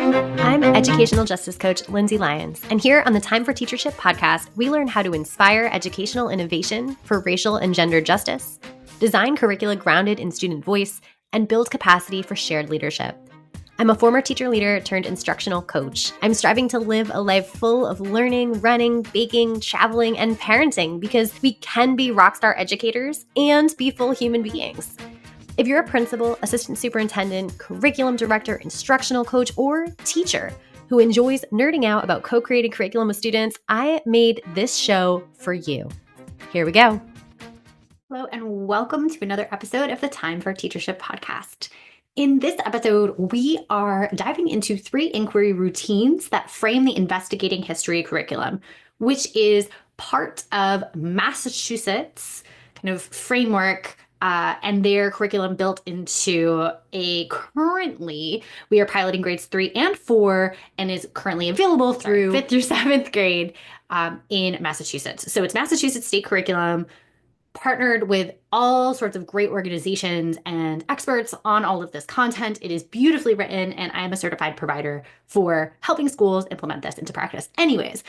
I'm educational justice coach Lindsay Lyons, and here on the Time for Teachership podcast, we learn how to inspire educational innovation for racial and gender justice, design curricula grounded in student voice, and build capacity for shared leadership. I'm a former teacher leader turned instructional coach. I'm striving to live a life full of learning, running, baking, traveling, and parenting because we can be rockstar educators and be full human beings. If you're a principal, assistant superintendent, curriculum director, instructional coach, or teacher who enjoys nerding out about co-creating curriculum with students, I made this show for you. Here we go. Hello, and welcome to another episode of the Time for Teachership podcast. In this episode, we are diving into 3 inquiry routines that frame the investigating history curriculum, which is part of Massachusetts kind of framework and their curriculum built into currently we are piloting grades 3 and 4 and is currently available through 5th through 7th grade in Massachusetts. So it's Massachusetts state curriculum partnered with all sorts of great organizations and experts on all of this content. It is beautifully written, and I am a certified provider for helping schools implement this into practice. Anyways,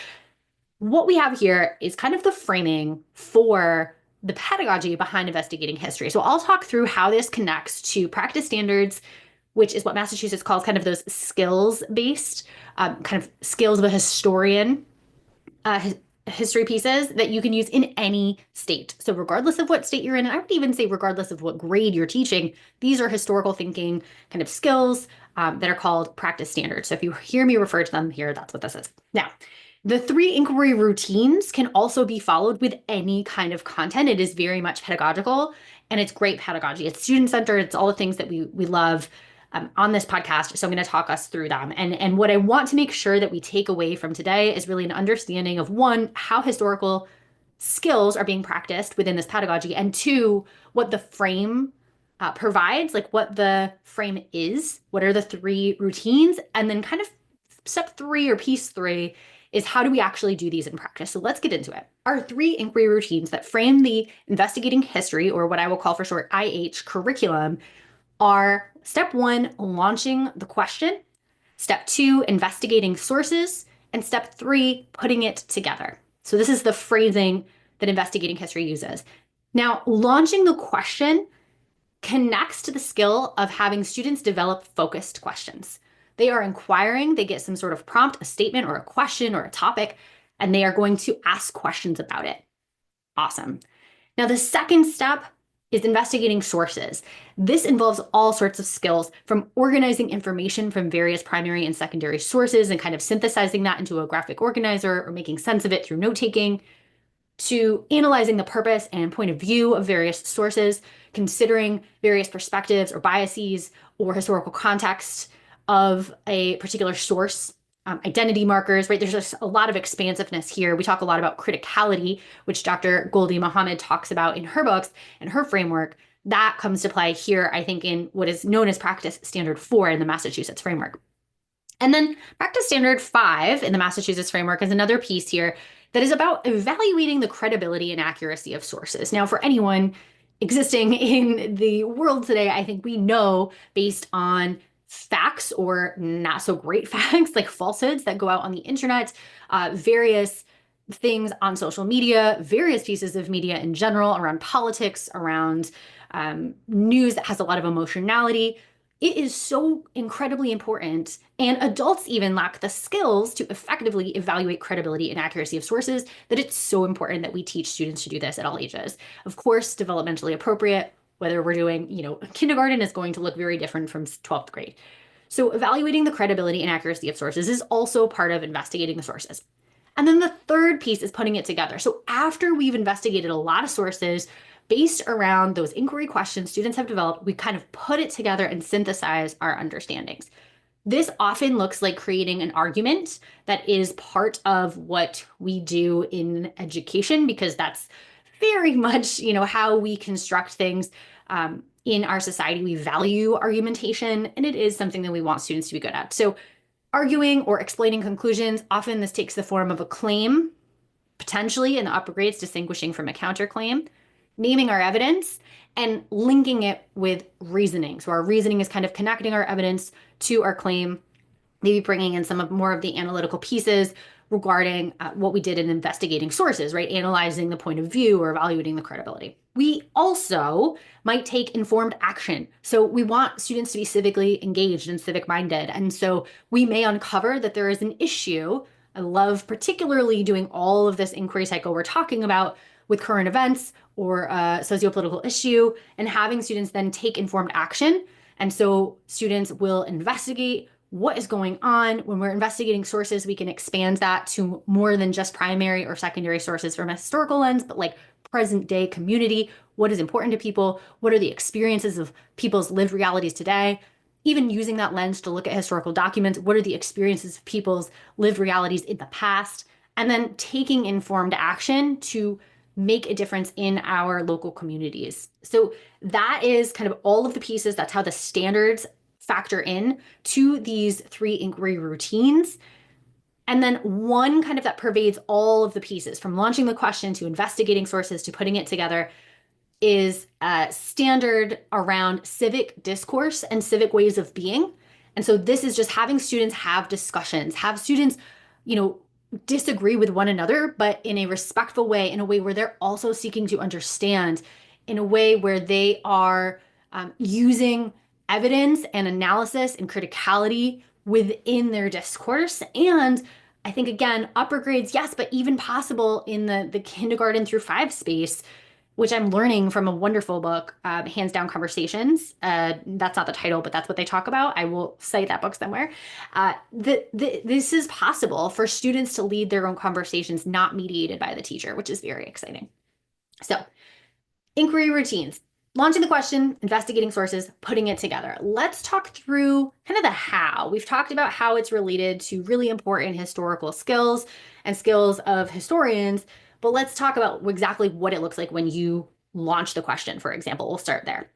what we have here is kind of the framing for the pedagogy behind investigating history. So I'll talk through how this connects to practice standards, which is what Massachusetts calls kind of those skills-based, kind of skills of a historian, history pieces that you can use in any state. So regardless of what state you're in, and I would even say regardless of what grade you're teaching, these are historical thinking kind of skills that are called practice standards. So if you hear me refer to them here, that's what this is. Now, the 3 inquiry routines can also be followed with any kind of content. It is very much pedagogical, and it's great pedagogy. It's student-centered. It's all the things that we love on this podcast. So I'm going to talk us through them. And what I want to make sure that we take away from today is really an understanding of, 1, how historical skills are being practiced within this pedagogy, and 2, what the frame provides, like what the frame is, what are the 3 routines, and then kind of step 3 or piece 3 is how do we actually do these in practice? So let's get into it. Our 3 inquiry routines that frame the investigating history, or what I will call for short IH curriculum, are step 1, launching the question, step 2, investigating sources, and step 3, putting it together. So this is the phrasing that investigating history uses. Now, launching the question connects to the skill of having students develop focused questions. They are inquiring, they get some sort of prompt, a statement or a question or a topic, and they are going to ask questions about it. Awesome. Now, the second step is investigating sources. This involves all sorts of skills, from organizing information from various primary and secondary sources and kind of synthesizing that into a graphic organizer or making sense of it through note-taking, to analyzing the purpose and point of view of various sources, considering various perspectives or biases or historical context of a particular source, identity markers, right? There's just a lot of expansiveness here. We talk a lot about criticality, which Dr. Goldie Mohammed talks about in her books and her framework. That comes to play here, I think, in what is known as Practice Standard 4 in the Massachusetts framework. And then Practice Standard 5 in the Massachusetts framework is another piece here that is about evaluating the credibility and accuracy of sources. Now, for anyone existing in the world today, I think we know, based on facts or not so great facts, like falsehoods that go out on the internet, various things on social media, various pieces of media in general, around politics, around news that has a lot of emotionality. It is so incredibly important, and adults even lack the skills to effectively evaluate credibility and accuracy of sources, that it's so important that we teach students to do this at all ages. Of course, developmentally appropriate. Whether we're doing, kindergarten is going to look very different from 12th grade. So evaluating the credibility and accuracy of sources is also part of investigating the sources. And then the third piece is putting it together. So after we've investigated a lot of sources based around those inquiry questions students have developed, we kind of put it together and synthesize our understandings. This often looks like creating an argument that is part of what we do in education, because that's very much, how we construct things in our society. We value argumentation, and it is something that we want students to be good at. So arguing or explaining conclusions, often this takes the form of a claim, potentially in the upper grades, distinguishing from a counterclaim, naming our evidence, and linking it with reasoning. So our reasoning is kind of connecting our evidence to our claim, maybe bringing in some of more of the analytical pieces regarding what we did in investigating sources, right? Analyzing the point of view or evaluating the credibility. We also might take informed action. So we want students to be civically engaged and civic minded. And so we may uncover that there is an issue. I love particularly doing all of this inquiry cycle we're talking about with current events or a sociopolitical issue and having students then take informed action. And so students will investigate what is going on. When we're investigating sources, we can expand that to more than just primary or secondary sources from a historical lens, but like present day community. What is important to people? What are the experiences of people's lived realities today? Even using that lens to look at historical documents, what are the experiences of people's lived realities in the past? And then taking informed action to make a difference in our local communities. So that is kind of all of the pieces. That's how the standards factor in to these 3 inquiry routines. And then one kind of that pervades all of the pieces from launching the question to investigating sources to putting it together is a standard around civic discourse and civic ways of being. And so this is just having students have discussions, have students, you know, disagree with one another, but in a respectful way, in a way where they're also seeking to understand, in a way where they are using evidence and analysis and criticality within their discourse. And I think, again, upper grades, yes, but even possible in the kindergarten through 5 space, which I'm learning from a wonderful book, Hands Down Conversations. That's not the title, but that's what they talk about. I will cite that book somewhere. This is possible for students to lead their own conversations, not mediated by the teacher, which is very exciting. So, inquiry routines. Launching the question, investigating sources, putting it together. Let's talk through kind of the how. We've talked about how it's related to really important historical skills and skills of historians, but let's talk about exactly what it looks like when you launch the question, for example. We'll start there.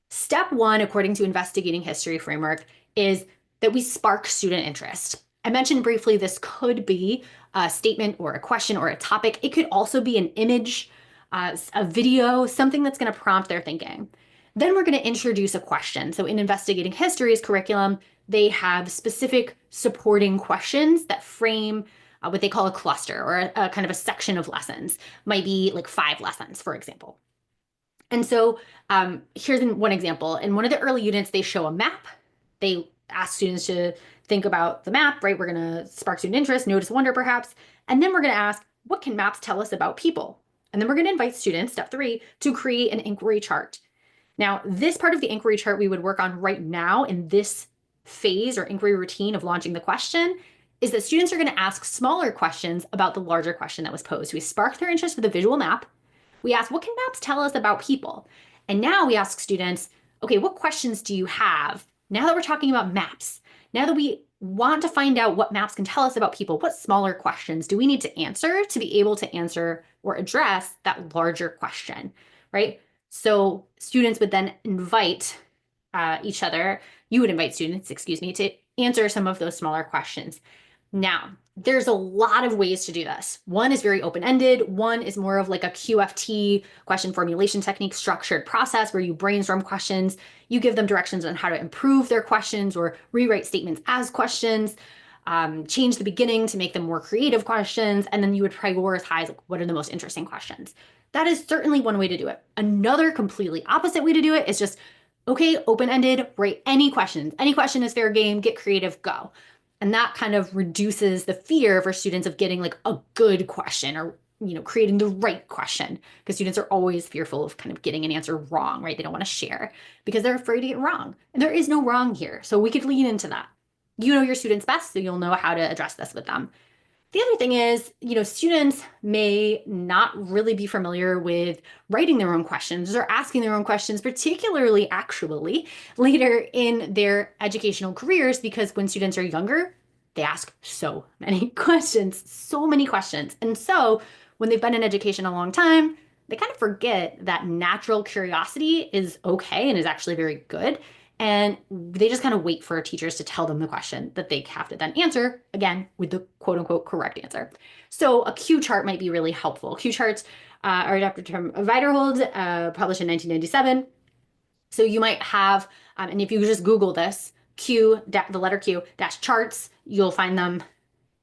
Step 1, according to Investigating History Framework, is that we spark student interest. I mentioned briefly this could be a statement or a question or a topic. It could also be an image, a video, something that's going to prompt their thinking. Then we're going to introduce a question. So in Investigating History's curriculum, they have specific supporting questions that frame what they call a cluster or a kind of a section of lessons. Might be like 5 lessons, for example. And so here's one example. In one of the early units, they show a map. They ask students to think about the map, right? We're going to spark student interest, notice wonder perhaps. And then we're going to ask, what can maps tell us about people? And then we're going to invite students, step 3, to create an inquiry chart. Now, this part of the inquiry chart we would work on right now in this phase or inquiry routine of launching the question is that students are going to ask smaller questions about the larger question that was posed. We spark their interest with a visual map. We ask, what can maps tell us about people? And now we ask students, okay, what questions do you have? Now that we're talking about maps, now that we want to find out what maps can tell us about people, what smaller questions do we need to answer to be able to answer or address that larger question, right? So students would then invite each other, you would invite students, excuse me, to answer some of those smaller questions. Now, there's a lot of ways to do this. One is very open-ended. One is more of like a QFT, question formulation technique, structured process where you brainstorm questions. You give them directions on how to improve their questions or rewrite statements as questions, change the beginning to make them more creative questions, and then you would prioritize like, what are the most interesting questions. That is certainly one way to do it. Another completely opposite way to do it is just, okay, open-ended, write any questions. Any question is fair game, get creative, go. And that kind of reduces the fear for students of getting like a good question or, you know, creating the right question, because students are always fearful of kind of getting an answer wrong, right? They don't want to share because they're afraid to get wrong. And there is no wrong here. So we could lean into that. You know your students best, so you'll know how to address this with them. The other thing is, you know, students may not really be familiar with writing their own questions or asking their own questions, particularly actually later in their educational careers, because when students are younger, they ask so many questions, so many questions. And so when they've been in education a long time, they kind of forget that natural curiosity is okay and is actually very good. And they just kind of wait for teachers to tell them the question that they have to then answer, again, with the quote unquote correct answer. So a Q chart might be really helpful. Q charts are adapted from Weiderhold, published in 1997. So you might have, and if you just Google this, the letter Q, dash charts. You'll find them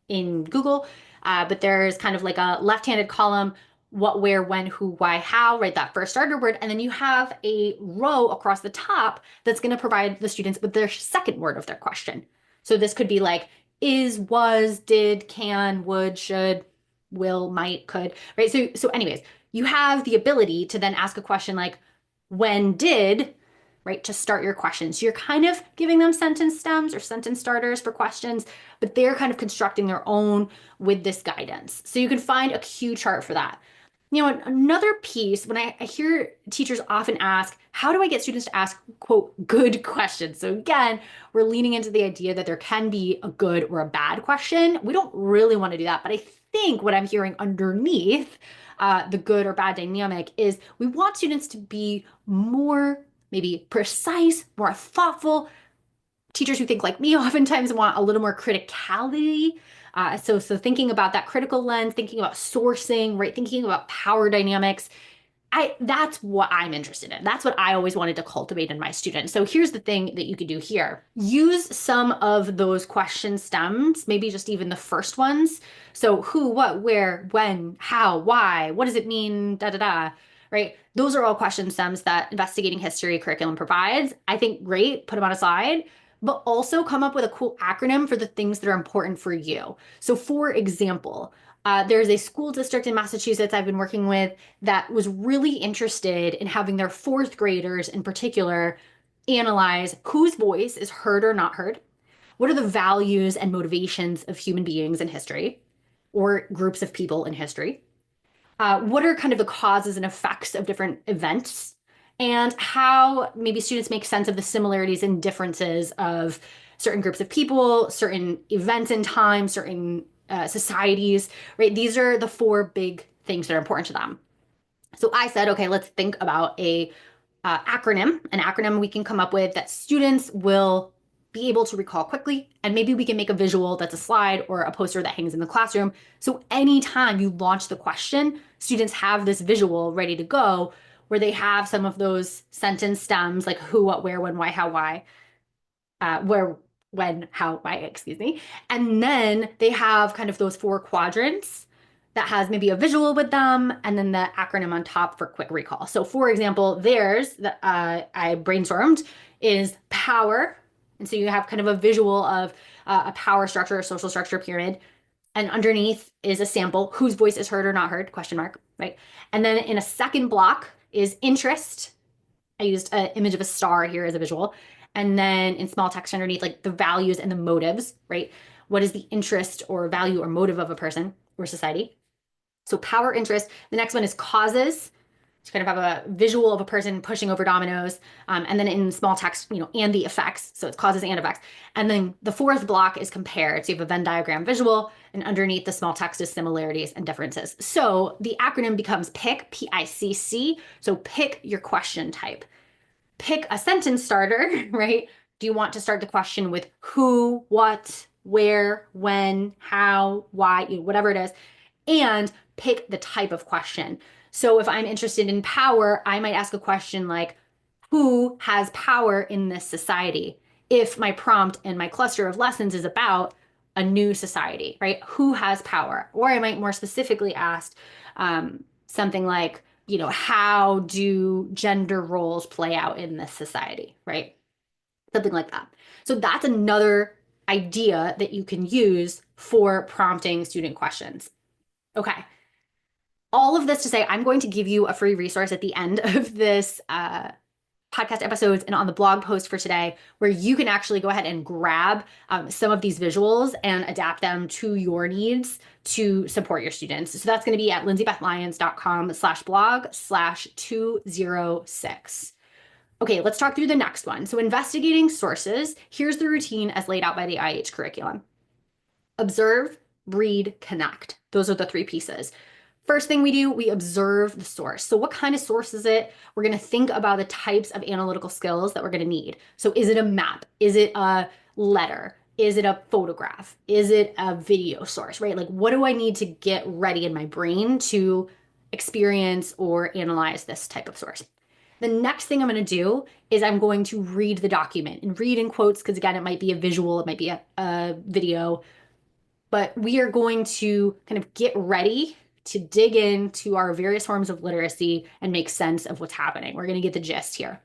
in Google. But there's kind of like a left-handed column, what, where, when, who, why, how, right? That first starter word. And then you have a row across the top that's going to provide the students with their second word of their question. So this could be like is, was, did, can, would, should, will, might, could, right? So anyways, you have the ability to then ask a question like when did, right, to start your questions. So you're kind of giving them sentence stems or sentence starters for questions, but they're kind of constructing their own with this guidance. So you can find a cue chart for that. You know, another piece, when I hear teachers often ask, how do I get students to ask, quote, good questions? So again, we're leaning into the idea that there can be a good or a bad question. We don't really want to do that, but I think what I'm hearing underneath the good or bad dynamic is we want students to be more maybe precise, more thoughtful. Teachers who think like me oftentimes want a little more criticality. So thinking about that critical lens, thinking about sourcing, right? Thinking about power dynamics. That's what I'm interested in. That's what I always wanted to cultivate in my students. So here's the thing that you could do here. Use some of those question stems, maybe just even the first ones. So who, what, where, when, how, why, what does it mean, da, da, da, right? Those are all question stems that investigating history curriculum provides. I think great, put them on a slide, but also come up with a cool acronym for the things that are important for you. So for example, there's a school district in Massachusetts I've been working with that was really interested in having their fourth graders in particular analyze whose voice is heard or not heard. What are the values and motivations of human beings in history or groups of people in history? What are kind of the causes and effects of different events? And how maybe students make sense of the similarities and differences of certain groups of people, certain events in time, certain societies, right? These are the four big things that are important to them. So I said, okay, let's think about an acronym we can come up with that students will be able to recall quickly. And maybe we can make a visual that's a slide or a poster that hangs in the classroom. So anytime you launch the question, students have this visual ready to go where they have some of those sentence stems like who, what, where, when, why, how, why, where, when, how, why, excuse me. And then they have kind of those four quadrants that has maybe a visual with them and then the acronym on top for quick recall. So for example, theirs that I brainstormed is power. And so you have kind of a visual of a power structure, a social structure pyramid. And underneath is a sample, whose voice is heard or not heard, question mark, right? And then in a second block is interest. I used an image of a star here as a visual. And then in small text underneath, like the values and the motives, right? What is the interest or value or motive of a person or society? So power, interest. The next one is causes. To kind of have a visual of a person pushing over dominoes. And then in small text, and the effects. So it's causes and effects. And then the fourth block is compared. So you have a Venn diagram visual, and underneath the small text is similarities and differences. So the acronym becomes PICC, P-I-C-C. So pick your question type. Pick a sentence starter, right? Do you want to start the question with who, what, where, when, how, why, whatever it is, and pick the type of question. So if I'm interested in power, I might ask a question like, who has power in this society? If my prompt and my cluster of lessons is about a new society, right? Who has power? Or I might more specifically ask something like, how do gender roles play out in this society, right? Something like that. So that's another idea that you can use for prompting student questions. Okay. All of this to say, I'm going to give you a free resource at the end of this podcast episodes and on the blog post for today, where you can actually go ahead and grab some of these visuals and adapt them to your needs to support your students. So that's going to be at lindsaybethlyons.com/blog/206. Okay, let's talk through the next one. So investigating sources, here's the routine as laid out by the IH curriculum. Observe, read, connect. Those are the three pieces. First thing we do, we observe the source. So what kind of source is it? We're going to think about the types of analytical skills that we're going to need. So is it a map? Is it a letter? Is it a photograph? Is it a video source, right? Like what do I need to get ready in my brain to experience or analyze this type of source? The next thing I'm going to do is I'm going to read the document and read in quotes because, again, it might be a visual, it might be a video, but we are going to kind of get ready to dig into our various forms of literacy and make sense of what's happening. We're going to get the gist here.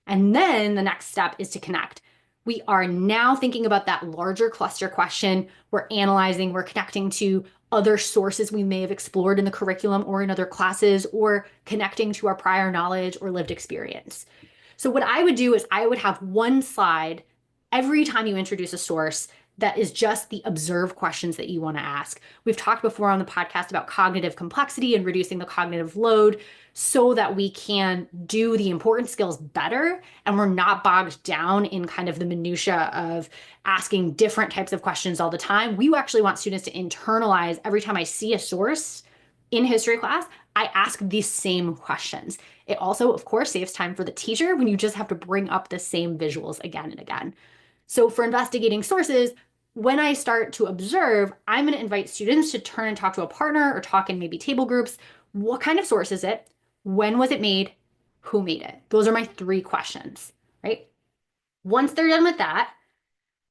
And then the next step is to connect. We are now thinking about that larger cluster question. We're analyzing, we're connecting to other sources we may have explored in the curriculum or in other classes, or connecting to our prior knowledge or lived experience. So what I would do is I would have one slide every time you introduce a source that is just the observe questions that you want to ask. We've talked before on the podcast about cognitive complexity and reducing the cognitive load so that we can do the important skills better and we're not bogged down in kind of the minutia of asking different types of questions all the time. We actually want students to internalize every time I see a source in history class, I ask these same questions. It also, of course, saves time for the teacher when you just have to bring up the same visuals again and again. So for investigating sources, when I start to observe, I'm going to invite students to turn and talk to a partner or talk in maybe table groups. What kind of source is it? When was it made? Who made it? Those are my 3 questions, right? Once they're done with that,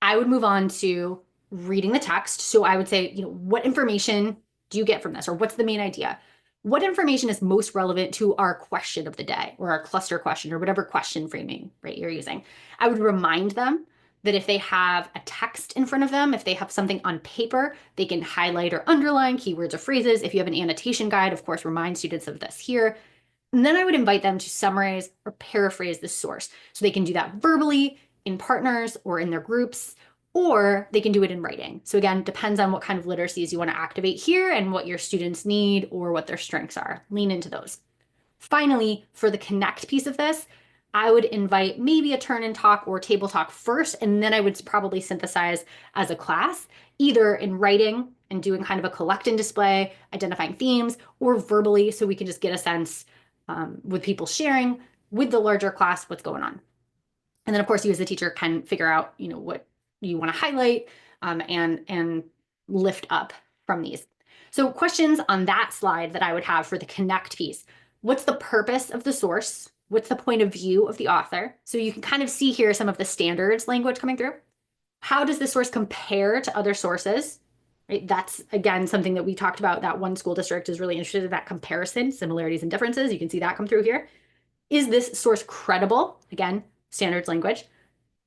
I would move on to reading the text. So I would say, what information do you get from this? Or what's the main idea? What information is most relevant to our question of the day or our cluster question or whatever question framing, right, you're using? I would remind them that if they have a text in front of them, if they have something on paper, they can highlight or underline keywords or phrases. If you have an annotation guide, of course, remind students of this here. And then I would invite them to summarize or paraphrase the source. So they can do that verbally in partners or in their groups, or they can do it in writing. So again, depends on what kind of literacies you want to activate here and what your students need or what their strengths are. Lean into those. Finally, for the connect piece of this, I would invite maybe a turn and talk or table talk first, and then I would probably synthesize as a class, either in writing and doing kind of a collect and display, identifying themes, or verbally, so we can just get a sense with people sharing with the larger class what's going on. And then, of course, you as a teacher can figure out, what you want to highlight and lift up from these. So questions on that slide that I would have for the connect piece. What's the purpose of the source? What's the point of view of the author? So you can kind of see here some of the standards language coming through. How does the source compare to other sources? Right? That's, again, something that we talked about. That one school district is really interested in that comparison, similarities and differences. You can see that come through here. Is this source credible? Again, standards language.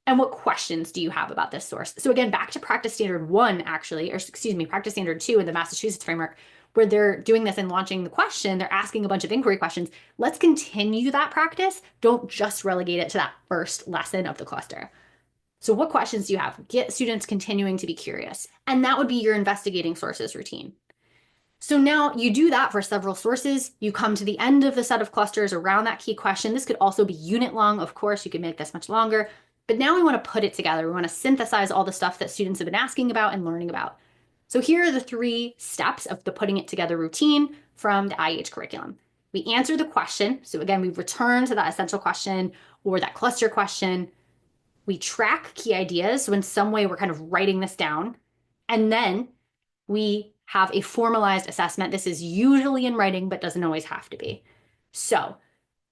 And what questions do you have about this source? So again, back to practice standard 1, actually, or excuse me, practice standard 2 in the Massachusetts framework, where they're doing this and launching the question, they're asking a bunch of inquiry questions. Let's continue that practice. Don't just relegate it to that first lesson of the cluster. So what questions do you have? Get students continuing to be curious. And that would be your investigating sources routine. So now you do that for several sources. You come to the end of the set of clusters around that key question. This could also be unit long. Of course, you can make this much longer. But now we want to put it together. We want to synthesize all the stuff that students have been asking about and learning about. So here are the 3 steps of the putting it together routine from the IH curriculum. We answer the question. So again, we return to that essential question or that cluster question. We track key ideas. So in some way, we're kind of writing this down. And then we have a formalized assessment. This is usually in writing, but doesn't always have to be. So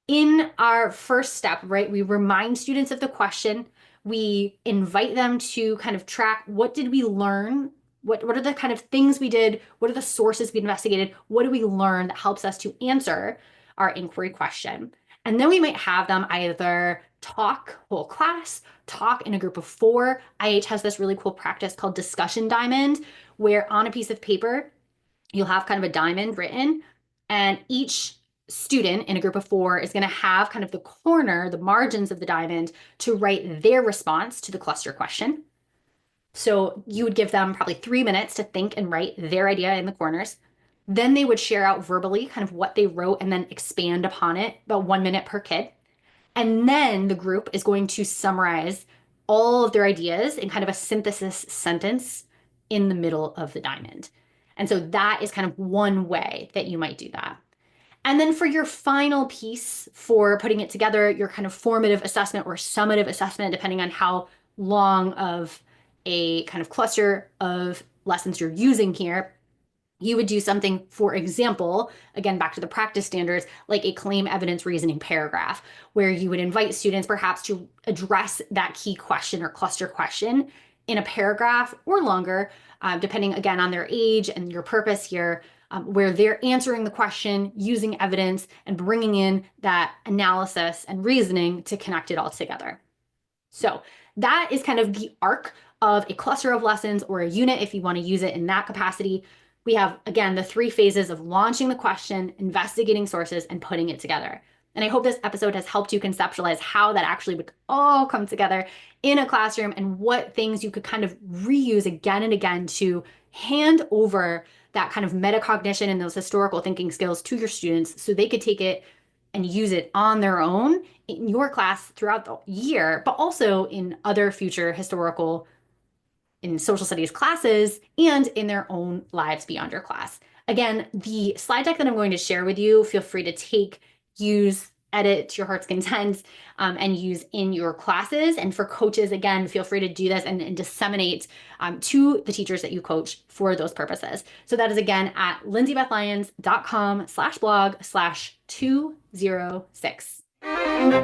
in our first step, right, we remind students of the question. We invite them to kind of track, what did we learn? What are the kind of things we did? What are the sources we investigated? What do we learn that helps us to answer our inquiry question? And then we might have them either talk whole class, talk in a group of 4. IH has this really cool practice called discussion diamond, where on a piece of paper, you'll have kind of a diamond written, and each student in a group of 4 is going to have kind of the corner, the margins of the diamond to write their response to the cluster question. So you would give them probably 3 minutes to think and write their idea in the corners. Then they would share out verbally kind of what they wrote and then expand upon it, about 1 minute per kid. And then the group is going to summarize all of their ideas in kind of a synthesis sentence in the middle of the diamond. And so that is kind of one way that you might do that. And then for your final piece for putting it together, your kind of formative assessment or summative assessment, depending on how long of a kind of cluster of lessons you're using here, You would do something, for example, again, back to the practice standards, like a claim evidence reasoning paragraph, where you would invite students perhaps to address that key question or cluster question in a paragraph or longer, depending again on their age and your purpose here, where they're answering the question using evidence and bringing in that analysis and reasoning to connect it all together. So that is kind of the arc of a cluster of lessons or a unit if you want to use it in that capacity. We have, again, the 3 phases of launching the question, investigating sources, and putting it together. And I hope this episode has helped you conceptualize how that actually would all come together in a classroom and what things you could kind of reuse again and again to hand over that kind of metacognition and those historical thinking skills to your students so they could take it and use it on their own in your class throughout the year, but also in other future historical in social studies classes and in their own lives beyond your class. Again, the slide deck that I'm going to share with you, feel free to take, use, edit to your heart's content, and use in your classes. And for coaches, again, feel free to do this and disseminate to the teachers that you coach for those purposes. So that is again at lindsaybethlyons.com/blog/206.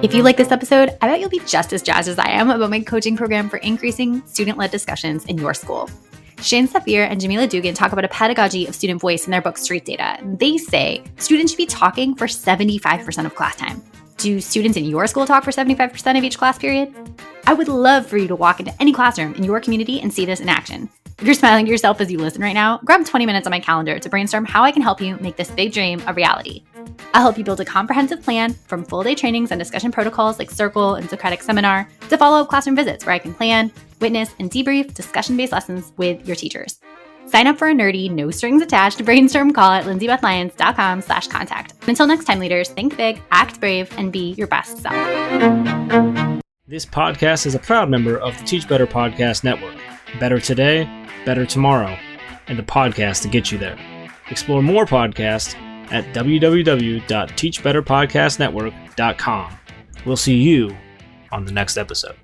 If you like this episode, I bet you'll be just as jazzed as I am about my coaching program for increasing student-led discussions in your school. Shane Safir and Jamila Dugan talk about a pedagogy of student voice in their book, Street Data. They say students should be talking for 75% of class time. Do students in your school talk for 75% of each class period? I would love for you to walk into any classroom in your community and see this in action. If you're smiling to yourself as you listen right now, grab 20 minutes on my calendar to brainstorm how I can help you make this big dream a reality. I'll help you build a comprehensive plan from full-day trainings and discussion protocols like Circle and Socratic Seminar to follow-up classroom visits where I can plan, witness, and debrief discussion-based lessons with your teachers. Sign up for a nerdy, no-strings-attached brainstorm call at lindsaybethlyons.com/contact. Until next time, leaders, think big, act brave, and be your best self. This podcast is a proud member of the Teach Better Podcast Network. Better today, better tomorrow, and the podcast to get you there. Explore more podcasts at www.teachbetterpodcastnetwork.com. We'll see you on the next episode.